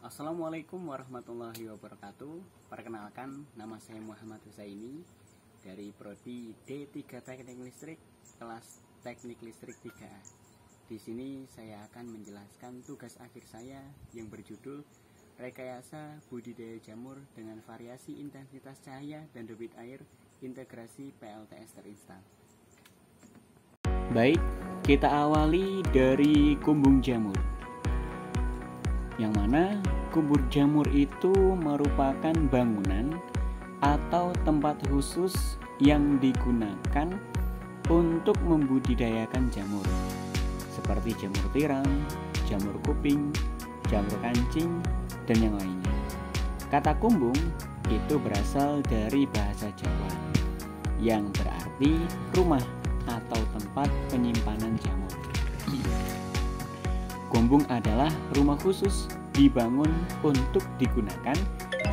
Assalamualaikum warahmatullahi wabarakatuh. Perkenalkan, nama saya Muhammad Husaini dari Prodi D3 Teknik Listrik, kelas Teknik Listrik 3A. Di sini saya akan menjelaskan tugas akhir saya yang berjudul Rekayasa Budidaya Jamur dengan Variasi Intensitas Cahaya dan Debit Air Integrasi PLTS Terinstal. Baik, kita awali dari kumbung jamur. Yang mana kumbung jamur itu merupakan bangunan atau tempat khusus yang digunakan untuk membudidayakan jamur, seperti jamur tiram, jamur kuping, jamur kancing, dan yang lainnya. Kata kumbung itu berasal dari bahasa Jawa yang berarti rumah atau tempat penyimpanan jamur. Kumbung adalah rumah khusus dibangun untuk digunakan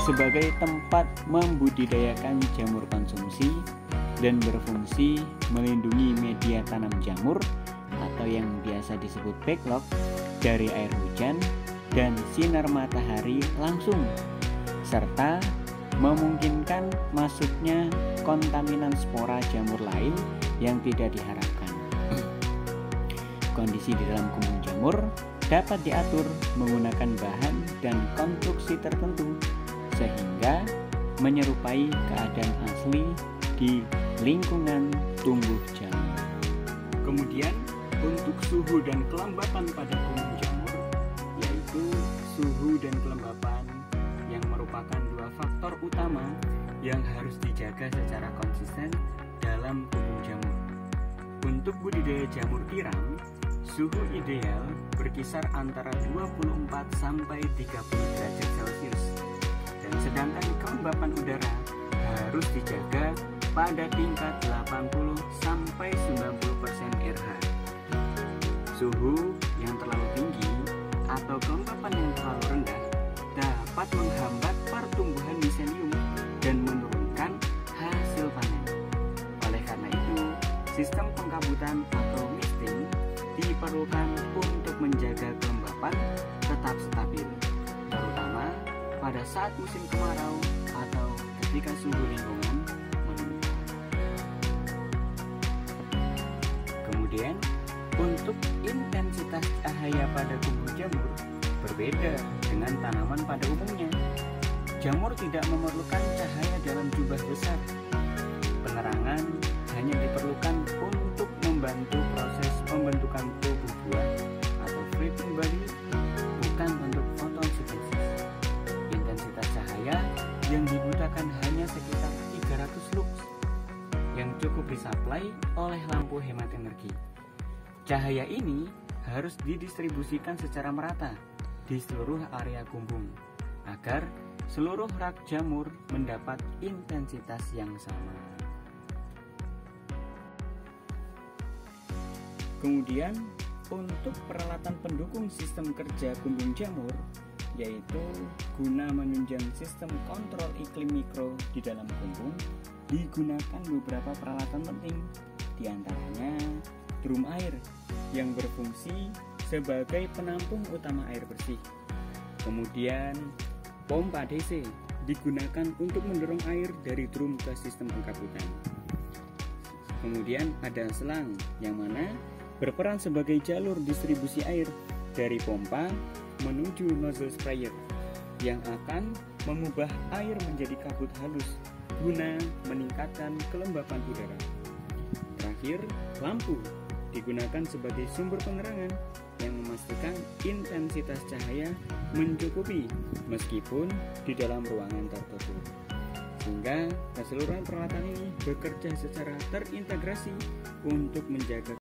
sebagai tempat membudidayakan jamur konsumsi dan berfungsi melindungi media tanam jamur atau yang biasa disebut backlog dari air hujan dan sinar matahari langsung, serta memungkinkan masuknya kontaminan spora jamur lain yang tidak diharapkan. Kondisi di dalam kumbung jamur dapat diatur menggunakan bahan dan konstruksi tertentu sehingga menyerupai keadaan asli di lingkungan tumbuh jamur. Kemudian untuk suhu dan kelembapan pada kumbung jamur, yaitu suhu dan kelembapan yang merupakan dua faktor utama yang harus dijaga secara konsisten dalam kumbung jamur. Untuk budidaya jamur tiram, suhu ideal berkisar antara 24 sampai 30 derajat Celcius, dan sedangkan kelembapan udara harus dijaga pada tingkat 80 sampai 90% RH. Suhu yang terlalu tinggi atau kelembapan yang terlalu rendah dapat menghambat pertumbuhan miselium dan menurunkan hasil panen. Oleh karena itu, sistem pengkabutan atau misting diperlukan untuk menjaga kelembapan tetap stabil, terutama pada saat musim kemarau atau ketika suhu lingkungan meningkat. Kemudian, untuk intensitas cahaya pada kumbung jamur berbeda dengan tanaman pada umumnya. Jamur tidak memerlukan cahaya dalam jumlah besar. Penerangan hanya diperlukan untuk membantu proses pembentukan tubuh buah atau fruiting body, bukan untuk fotosintesis. Intensitas cahaya yang dibutuhkan hanya sekitar 300 lux yang cukup disuplai oleh lampu hemat energi. Cahaya ini harus didistribusikan secara merata di seluruh area kumbung agar seluruh rak jamur mendapat intensitas yang sama. Kemudian untuk peralatan pendukung sistem kerja kumbung jamur, yaitu guna menunjang sistem kontrol iklim mikro di dalam kumbung, digunakan beberapa peralatan penting, diantaranya drum air yang berfungsi sebagai penampung utama air bersih. Kemudian pompa DC digunakan untuk mendorong air dari drum ke sistem pengkabutan. Kemudian ada selang yang mana berperan sebagai jalur distribusi air dari pompa menuju nozzle sprayer yang akan mengubah air menjadi kabut halus guna meningkatkan kelembapan udara. Terakhir, lampu digunakan sebagai sumber penerangan yang memastikan intensitas cahaya mencukupi meskipun di dalam ruangan tertutup, sehingga keseluruhan peralatan ini bekerja secara terintegrasi untuk menjaga